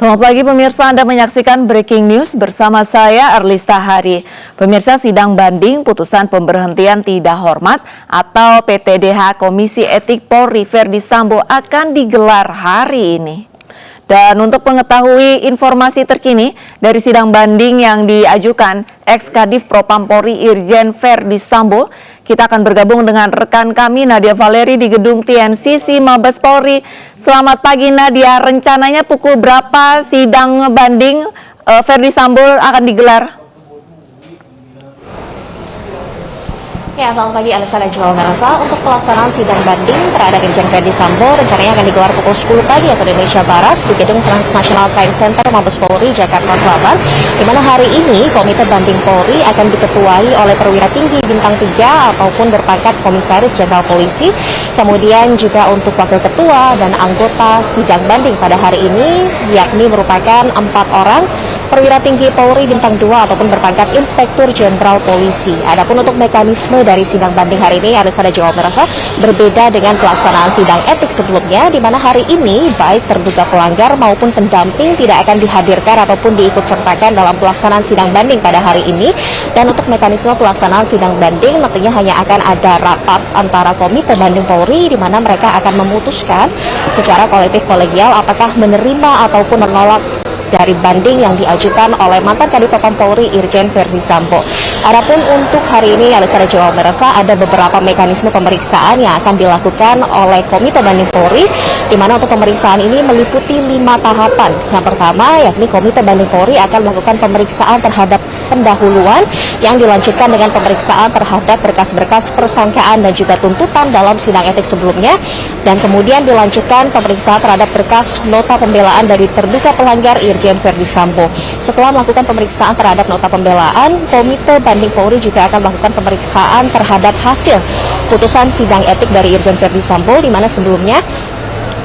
Selamat pagi pemirsa, Anda menyaksikan Breaking News bersama saya Arlista Hari. Pemirsa, sidang banding putusan pemberhentian tidak hormat atau PTDH Komisi Etik Polri Verdi Sambo akan digelar hari ini. Dan untuk mengetahui informasi terkini dari sidang banding yang diajukan ex-Kadif Propam Polri Irjen Verdi Sambo, kita akan bergabung dengan rekan kami Nadia Valeri di gedung TNCC Mabes Polri. Selamat pagi Nadia, rencananya pukul berapa sidang banding Verdi Sambo akan digelar? Ya, selamat pagi Alisa dan juga Merasa. Untuk pelaksanaan sidang banding terhadap Irjen Verdi Sambo rencananya akan digelar pukul 10 pagi waktu Indonesia Barat di gedung Transnational Crime Center Mabes Polri, Jakarta Selatan, di mana hari ini Komite Banding Polri akan diketuai oleh perwira tinggi bintang 3 ataupun berpangkat Komisaris Jenderal Polisi. Kemudian juga untuk wakil ketua dan anggota sidang banding pada hari ini yakni merupakan 4 orang perwira tinggi Polri bintang 2 ataupun berpangkat Inspektur Jenderal Polisi. Adapun untuk mekanisme dari sidang banding hari ini Alisa dan juga Merasa berbeda dengan pelaksanaan sidang etik sebelumnya, di mana hari ini baik terduga pelanggar maupun pendamping tidak akan dihadirkan ataupun diikut sertakan dalam pelaksanaan sidang banding pada hari ini. Dan untuk mekanisme pelaksanaan sidang banding nantinya hanya akan ada rapat antara Komite Banding Polri, di mana mereka akan memutuskan secara kolektif kolegial apakah menerima ataupun menolak dari banding yang diajukan oleh mantan Kadif Propam Polri Irjen Verdi Sambo. Adapun untuk hari ini Alisa dan juga Merasa ada beberapa mekanisme pemeriksaan yang akan dilakukan oleh Komite Banding Polri, di mana untuk pemeriksaan ini meliputi 5 tahapan. Yang pertama yakni Komite Banding Polri akan melakukan pemeriksaan terhadap pendahuluan yang dilanjutkan dengan pemeriksaan terhadap berkas-berkas persangkaan dan juga tuntutan dalam sidang etik sebelumnya, dan kemudian dilanjutkan pemeriksaan terhadap berkas nota pembelaan dari terduga pelanggar Irjen Verdi Sambo. Setelah melakukan pemeriksaan terhadap nota pembelaan, Komite Banding Polri juga akan melakukan pemeriksaan terhadap hasil putusan sidang etik dari Irjen Verdi Sambo, di mana sebelumnya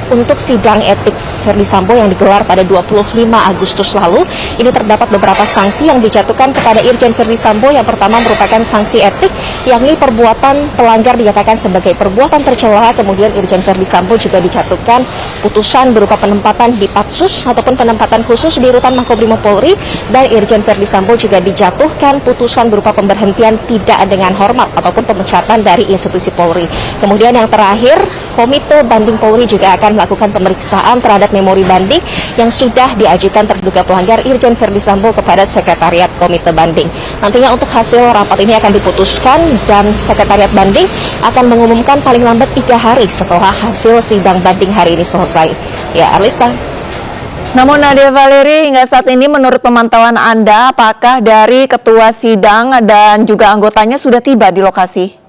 untuk sidang etik Verdi Sambo yang digelar pada 25 Agustus lalu, ini terdapat beberapa sanksi yang dijatuhkan kepada Irjen Verdi Sambo. Yang pertama merupakan sanksi etik, yakni perbuatan pelanggar dinyatakan sebagai perbuatan tercela. Kemudian Irjen Verdi Sambo juga dijatuhkan putusan berupa penempatan di Patsus ataupun penempatan khusus di Rutan Makobrimob Polri, dan Irjen Verdi Sambo juga dijatuhkan putusan berupa pemberhentian tidak dengan hormat ataupun pemecatan dari institusi Polri. Kemudian yang terakhir, Komite Banding Polri juga akan melakukan pemeriksaan terhadap memori banding yang sudah diajukan terduga pelanggar Irjen Verdi Sambo kepada Sekretariat Komite Banding. Nantinya untuk hasil rapat ini akan diputuskan dan Sekretariat Banding akan mengumumkan paling lambat 3 hari setelah hasil sidang banding hari ini selesai. Ya, Arlista. Namun Nadia Valeri, hingga saat ini menurut pemantauan Anda, apakah dari ketua sidang dan juga anggotanya sudah tiba di lokasi?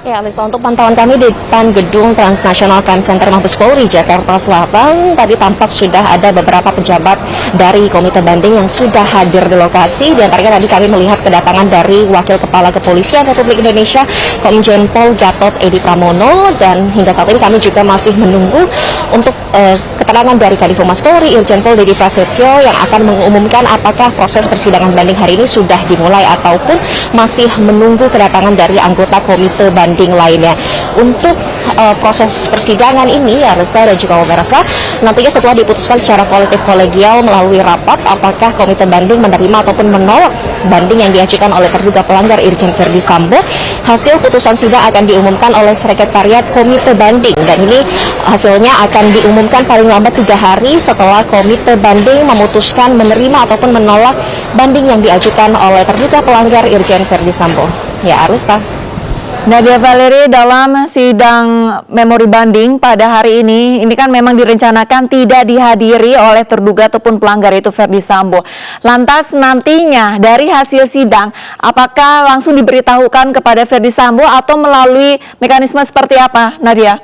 Ya, Alisa, untuk pantauan kami di depan gedung Transnational Crime Center Mabes Polri, Jakarta Selatan, tadi tampak sudah ada beberapa pejabat dari Komite Banding yang sudah hadir di lokasi. Di antaranya tadi kami melihat kedatangan dari Wakil Kepala Kepolisian Republik Indonesia, Komjen Pol Gatot Edi Pramono, dan hingga saat ini kami juga masih menunggu untuk keterangan dari Kadif Humas Polri, Irjen Pol Dedy Prasetyo, yang akan mengumumkan apakah proses persidangan banding hari ini sudah dimulai ataupun masih menunggu kedatangan dari anggota Komite Banding lainnya. Untuk proses persidangan ini, Alisa dan juga Merasa, nantinya setelah diputuskan secara kolektif kolegial melalui rapat apakah Komite Banding menerima ataupun menolak banding yang diajukan oleh terduga pelanggar Irjen Verdi Sambo, hasil putusan sidang akan diumumkan oleh Sekretariat Komite Banding, dan ini hasilnya akan diumumkan paling lambat 3 hari setelah Komite Banding memutuskan menerima ataupun menolak banding yang diajukan oleh terduga pelanggar Irjen Verdi Sambo. Ya, Arlista. Nadia Valeri, dalam sidang memori banding pada hari ini kan memang direncanakan tidak dihadiri oleh terduga ataupun pelanggar itu Verdi Sambo. Lantas nantinya dari hasil sidang, apakah langsung diberitahukan kepada Verdi Sambo atau melalui mekanisme seperti apa, Nadia?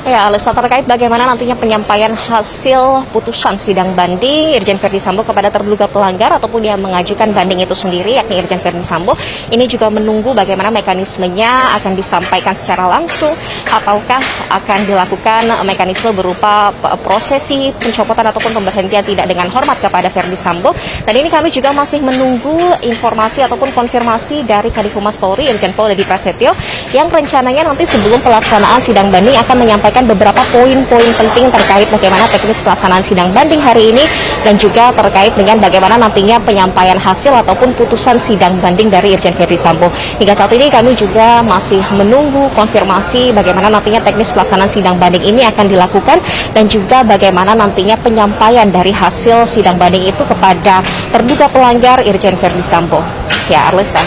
Ya, Alisa, terkait bagaimana nantinya penyampaian hasil putusan sidang banding Irjen Verdi Sambo kepada terduga pelanggar ataupun yang mengajukan banding itu sendiri, yakni Irjen Verdi Sambo, ini juga menunggu bagaimana mekanismenya akan disampaikan secara langsung ataukah akan dilakukan mekanisme berupa prosesi pencopotan ataupun pemberhentian tidak dengan hormat kepada Verdi Sambo. Dan ini kami juga masih menunggu informasi ataupun konfirmasi dari Kadif Humas Polri, Irjen Pol Dedy Prasetyo, yang rencananya nanti sebelum pelaksanaan sidang banding akan menyampaikan beberapa poin-poin penting terkait bagaimana teknis pelaksanaan sidang banding hari ini dan juga terkait dengan bagaimana nantinya penyampaian hasil ataupun putusan sidang banding dari Irjen Verdi Sambo. Hingga saat ini kami juga masih menunggu konfirmasi bagaimana nantinya teknis pelaksanaan sidang banding ini akan dilakukan dan juga bagaimana nantinya penyampaian dari hasil sidang banding itu kepada terduga pelanggar Irjen Verdi Sambo. Ya, Arlista.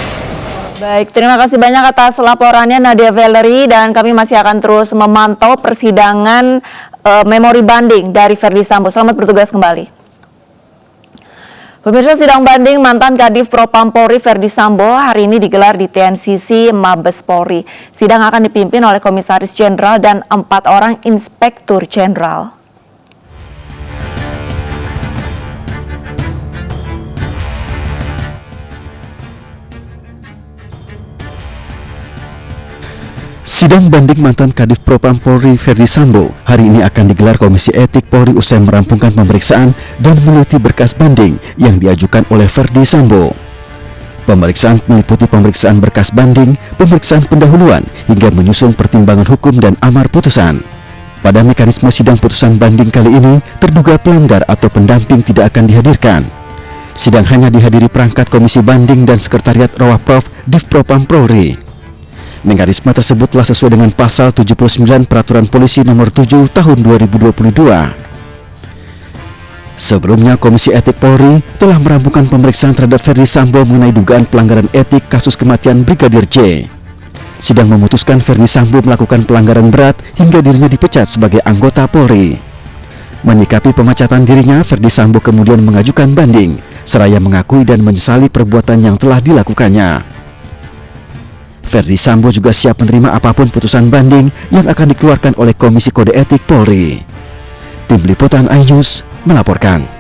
Baik, terima kasih banyak atas laporannya Nadia Valerie, dan kami masih akan terus memantau persidangan memori banding dari Verdi Sambo. Selamat bertugas kembali. Pemirsa, sidang banding mantan Kadif Propam Polri Verdi Sambo hari ini digelar di TNCC Mabes Polri. Sidang akan dipimpin oleh Komisaris Jenderal dan 4 orang Inspektur Jenderal. Sidang banding mantan Kadif Propam Polri Verdi Sambo hari ini akan digelar Komisi Etik Polri usai merampungkan pemeriksaan dan meneliti berkas banding yang diajukan oleh Verdi Sambo. Pemeriksaan meliputi pemeriksaan berkas banding, pemeriksaan pendahuluan, hingga menyusun pertimbangan hukum dan amar putusan. Pada mekanisme sidang putusan banding kali ini, terduga pelanggar atau pendamping tidak akan dihadirkan. Sidang hanya dihadiri perangkat Komisi Banding dan Sekretariat Rawapprov Div Propam Polri. Mekanisme tersebut telah sesuai dengan pasal 79 Peraturan Polisi Nomor 7 Tahun 2022. Sebelumnya, Komisi Etik Polri telah merampungkan pemeriksaan terhadap Verdi Sambo mengenai dugaan pelanggaran etik kasus kematian Brigadir J. Sidang memutuskan Verdi Sambo melakukan pelanggaran berat hingga dirinya dipecat sebagai anggota Polri. Menyikapi pemecatan dirinya, Verdi Sambo kemudian mengajukan banding, seraya mengakui dan menyesali perbuatan yang telah dilakukannya. Verdi Sambo juga siap menerima apapun putusan banding yang akan dikeluarkan oleh Komisi Kode Etik Polri. Tim Liputan iNews melaporkan.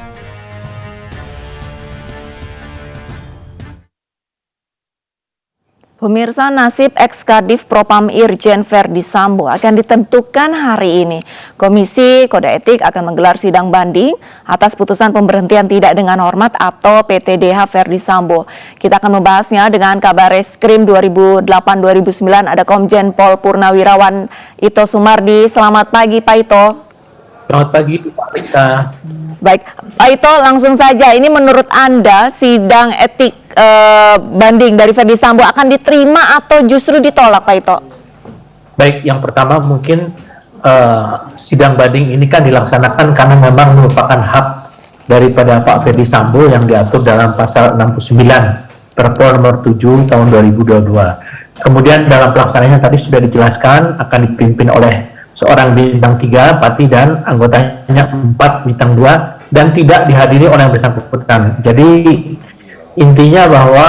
Pemirsa, nasib ex-Kadif Propam Irjen Verdi Sambo akan ditentukan hari ini. Komisi Kode Etik akan menggelar sidang banding atas putusan pemberhentian tidak dengan hormat atau PTDH Verdi Sambo. Kita akan membahasnya dengan Kabareskrim 2008-2009, ada Komjen Pol Purnawirawan Ito Sumardi. Selamat pagi, Pak Ito. Selamat pagi, Pak Rista. Baik, Pak Ito, langsung saja. Ini menurut Anda sidang etik banding dari Verdi Sambo akan diterima atau justru ditolak, Pak Ito? Baik, yang pertama mungkin sidang banding ini kan dilaksanakan karena memang merupakan hak daripada Pak Verdi Sambo yang diatur dalam pasal 69 Perpol nomor 7 tahun 2022. Kemudian dalam pelaksanaannya tadi sudah dijelaskan akan dipimpin oleh seorang bintang 3 Pati dan anggotanya 4 bintang 2 dan tidak dihadiri oleh yang bersangkutan. Jadi intinya bahwa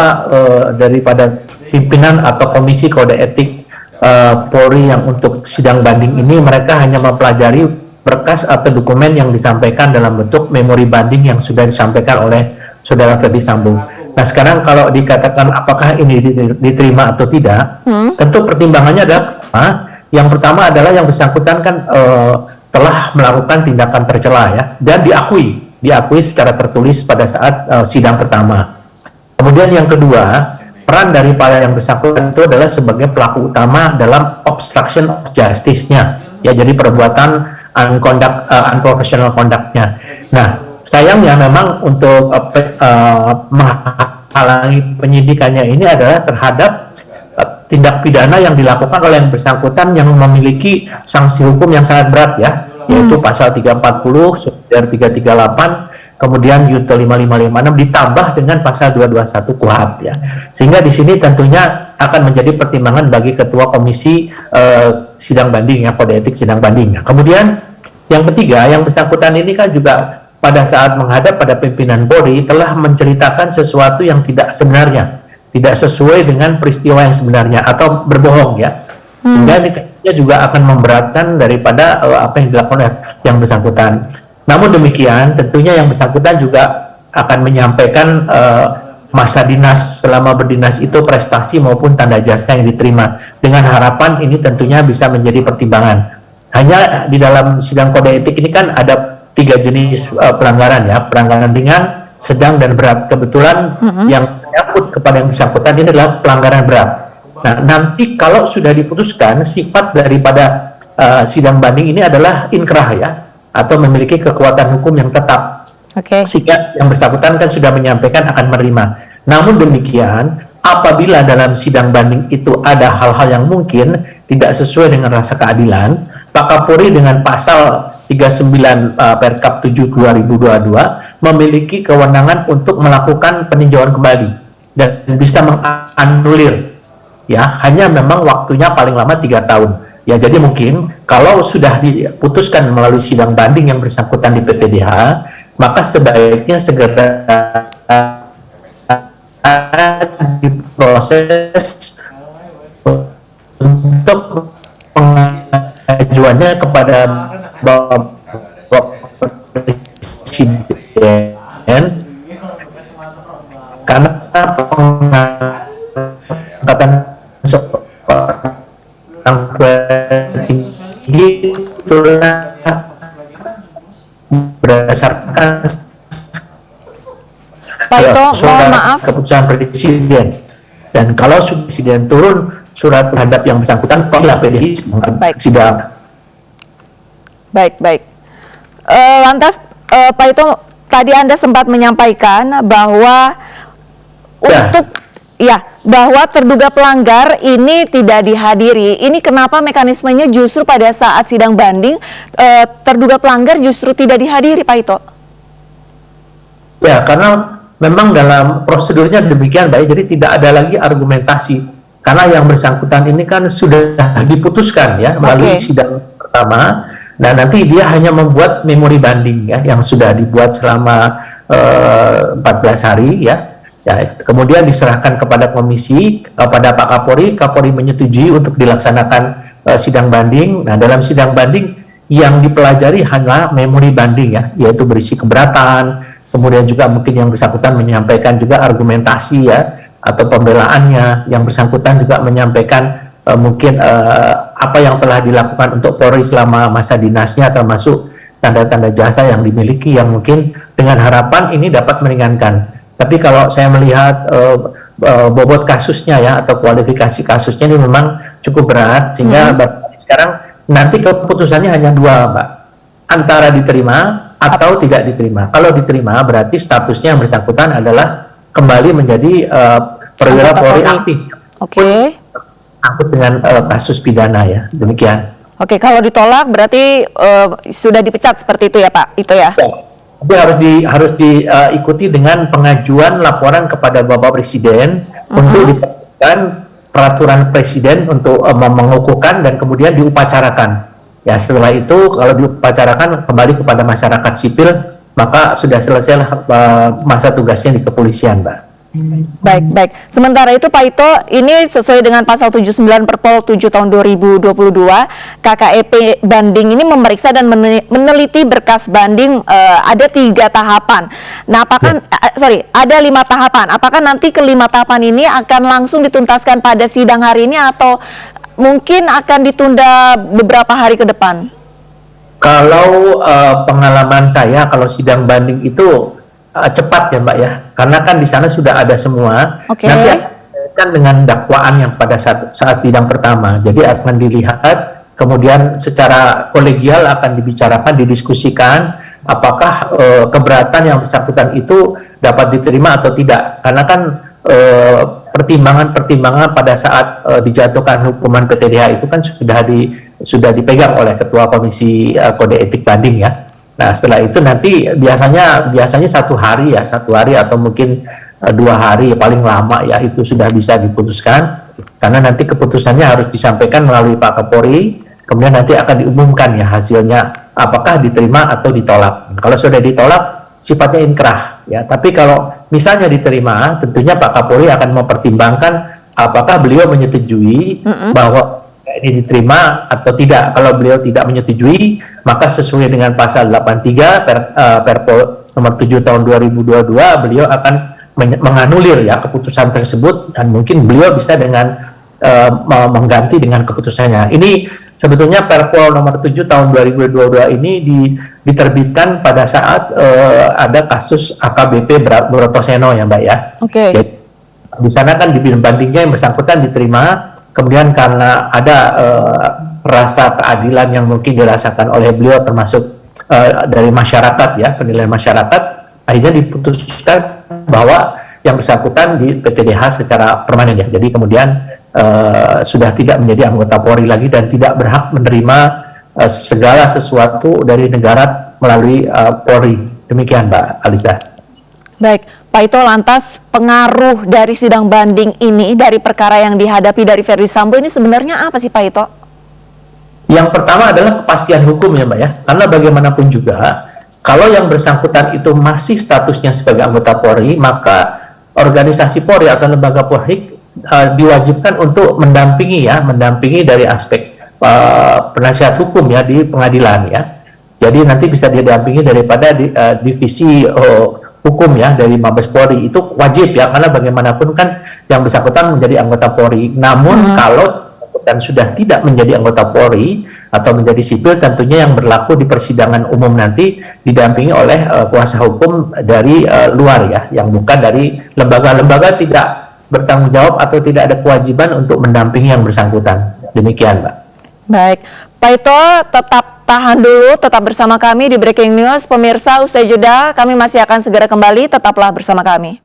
daripada pimpinan atau Komisi Kode Etik Polri yang untuk sidang banding ini, mereka hanya mempelajari berkas atau dokumen yang disampaikan dalam bentuk memori banding yang sudah disampaikan oleh Saudara Verdi Sambo. Nah, sekarang kalau dikatakan apakah ini diterima atau tidak, tentu pertimbangannya adalah yang pertama adalah yang bersangkutan kan telah melakukan tindakan tercela ya, dan diakui secara tertulis pada saat sidang pertama. Kemudian yang kedua, peran dari para yang bersangkutan itu adalah sebagai pelaku utama dalam obstruction of justice-nya, ya, jadi perbuatan unprofessional conduct-nya. Nah, sayangnya memang untuk menghalangi penyidikannya ini adalah terhadap tindak pidana yang dilakukan oleh yang bersangkutan yang memiliki sanksi hukum yang sangat berat ya, yaitu pasal 340, subsidiar 338, kemudian Yunto 5556 ditambah dengan pasal 221 KUHP ya. Sehingga di sini tentunya akan menjadi pertimbangan bagi ketua komisi sidang banding ya, kode etik sidang banding. Nah, kemudian yang ketiga, yang bersangkutan ini kan juga pada saat menghadap pada pimpinan Polri telah menceritakan sesuatu yang tidak sebenarnya, tidak sesuai dengan peristiwa yang sebenarnya atau berbohong ya. Sehingga tentunya juga akan memberatkan daripada apa yang dilakukan oleh yang bersangkutan. Namun demikian, tentunya yang bersangkutan juga akan menyampaikan masa dinas selama berdinas itu prestasi maupun tanda jasa yang diterima. Dengan harapan ini tentunya bisa menjadi pertimbangan. Hanya di dalam sidang kode etik ini kan ada 3 jenis pelanggaran ya, pelanggaran ringan, sedang dan berat. Kebetulan yang menyangkut kepada yang bersangkutan ini adalah pelanggaran berat. Nah, nanti kalau sudah diputuskan, sifat daripada sidang banding ini adalah inkrah ya, atau memiliki kekuatan hukum yang tetap. Sehingga yang bersangkutan kan sudah menyampaikan akan menerima. Namun demikian, apabila dalam sidang banding itu ada hal-hal yang mungkin tidak sesuai dengan rasa keadilan, Pak Kapolri dengan pasal 39 Perkap 7 2022 memiliki kewenangan untuk melakukan peninjauan kembali dan bisa menganulir ya, hanya memang waktunya paling lama 3 tahun ya. Jadi mungkin kalau sudah diputuskan melalui sidang banding yang bersangkutan di PTDH, maka sebaiknya segera diproses untuk pengajuannya kepada Bapak Presiden, karena pengangkatan seorang tinggi itulah berdasarkan Pak Ito, mohon maaf. Keputusan Presiden. Dan kalau Presiden turun surat terhadap yang bersangkutan, apabila PDI sidang. Baik. Lantas Pak Ito, tadi Anda sempat menyampaikan bahwa bahwa terduga pelanggar ini tidak dihadiri. Ini kenapa mekanismenya justru pada saat sidang banding terduga pelanggar justru tidak dihadiri, Pak Ito? Ya, karena memang dalam prosedurnya demikian, baik. Jadi tidak ada lagi argumentasi. Karena yang bersangkutan ini kan sudah diputuskan ya melalui sidang pertama. Nah, nanti dia hanya membuat memori banding ya yang sudah dibuat selama 14 hari ya. Kemudian diserahkan kepada komisi, pada Pak Kapolri. Kapolri menyetujui untuk dilaksanakan sidang banding. Nah, dalam sidang banding yang dipelajari hanya memori banding ya, yaitu berisi keberatan. Kemudian juga mungkin yang bersangkutan menyampaikan juga argumentasi ya, atau pembelaannya. Yang bersangkutan juga menyampaikan mungkin apa yang telah dilakukan untuk Polri selama masa dinasnya, termasuk tanda-tanda jasa yang dimiliki, yang mungkin dengan harapan ini dapat meringankan. Tapi kalau saya melihat bobot kasusnya ya, atau kualifikasi kasusnya ini memang cukup berat, sehingga sekarang nanti keputusannya hanya 2, Mbak, antara diterima atau tidak diterima. Kalau diterima berarti statusnya yang bersangkutan adalah kembali menjadi perwira Polri aktif. Takut dengan kasus pidana ya, demikian. Kalau ditolak berarti sudah dipecat seperti itu ya, Pak? Itu ya? Tapi harus diikuti dengan pengajuan laporan kepada Bapak Presiden untuk diterbitkan peraturan Presiden untuk mengukuhkan dan kemudian diupacarakan. Ya, setelah itu kalau diupacarakan kembali kepada masyarakat sipil, maka sudah selesai masa tugasnya di kepolisian, Mbak. Baik. Sementara itu Pak Ito, ini sesuai dengan pasal 79 Perpol 7 tahun 2022, KKEP banding ini memeriksa dan meneliti berkas banding ada 3 tahapan. Nah, apakah ada 5 tahapan. Apakah nanti ke-5 tahapan ini akan langsung dituntaskan pada sidang hari ini atau mungkin akan ditunda beberapa hari ke depan? Kalau pengalaman saya, kalau sidang banding itu cepat ya, Mbak ya, karena kan di sana sudah ada semua. Nanti kan dengan dakwaan yang pada saat sidang pertama, jadi akan dilihat, kemudian secara kolegial akan dibicarakan, didiskusikan apakah keberatan yang bersangkutan itu dapat diterima atau tidak, karena kan pertimbangan pada saat dijatuhkan hukuman PTDH itu kan sudah dipegang oleh Ketua Komisi Kode Etik Banding ya. Nah, setelah itu nanti biasanya 1 hari ya, 1 hari atau mungkin 2 hari paling lama ya, itu sudah bisa diputuskan, karena nanti keputusannya harus disampaikan melalui Pak Kapolri, kemudian nanti akan diumumkan ya hasilnya apakah diterima atau ditolak. Kalau sudah ditolak sifatnya inkrah ya, tapi kalau misalnya diterima, tentunya Pak Kapolri akan mempertimbangkan apakah beliau menyetujui bahwa ini diterima atau tidak. Kalau beliau tidak menyetujui, maka sesuai dengan pasal 83 Perpol nomor 7 tahun 2022, beliau akan menganulir ya keputusan tersebut, dan mungkin beliau bisa dengan mengganti dengan keputusannya. Ini sebetulnya Perpol nomor 7 tahun 2022 ini diterbitkan pada saat ada kasus AKBP Brotoseno ya Mbak ya. Oke. Di sana kan di bandingnya yang bersangkutan diterima, kemudian karena ada rasa keadilan yang mungkin dirasakan oleh beliau termasuk dari masyarakat ya, penilaian masyarakat, akhirnya diputuskan bahwa yang bersangkutan di PTDH secara permanen ya. Jadi kemudian sudah tidak menjadi anggota Polri lagi dan tidak berhak menerima segala sesuatu dari negara melalui Polri. Demikian Mbak Alisa. Baik, Pak Ito, lantas pengaruh dari sidang banding ini dari perkara yang dihadapi dari Ferdi Sambo ini sebenarnya apa sih Pak Ito? Yang pertama adalah kepastian hukum ya Mbak ya, karena bagaimanapun juga kalau yang bersangkutan itu masih statusnya sebagai anggota Polri, maka organisasi Polri atau lembaga Polri diwajibkan untuk mendampingi dari aspek penasihat hukum ya di pengadilan ya. Jadi nanti bisa didampingi daripada divisi hukum ya dari Mabes Polri, itu wajib ya, karena bagaimanapun kan yang bersangkutan menjadi anggota Polri. Namun kalau dan sudah tidak menjadi anggota Polri atau menjadi sipil, tentunya yang berlaku di persidangan umum nanti didampingi oleh kuasa hukum dari luar ya, yang bukan dari lembaga-lembaga tidak bertanggung jawab atau tidak ada kewajiban untuk mendampingi yang bersangkutan. Demikian Mbak. Baik, Pak Ito tetap tahan dulu, tetap bersama kami di Breaking News. Pemirsa, usai jeda kami masih akan segera kembali, tetaplah bersama kami.